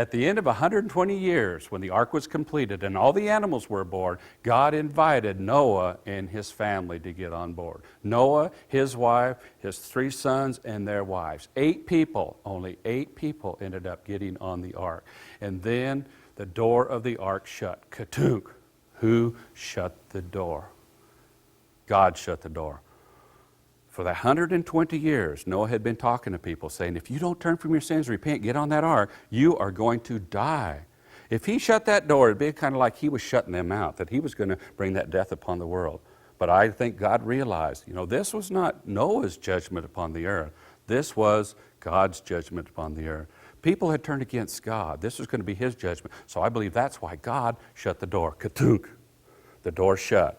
At the end of 120 years, when the ark was completed and all the animals were aboard, God invited Noah and his family to get on board. Noah, his wife, his 3 sons, and their wives. 8 people, only 8 people ended up getting on the ark. And then the door of the ark shut. Katunk. Who shut the door? God shut the door. For the 120 years, Noah had been talking to people saying, if you don't turn from your sins, repent, get on that ark, you are going to die. If he shut that door, it'd be kind of like he was shutting them out, that he was going to bring that death upon the world. But I think God realized, this was not Noah's judgment upon the earth. This was God's judgment upon the earth. People had turned against God. This was going to be his judgment. So I believe that's why God shut the door. Katunk. The door shut.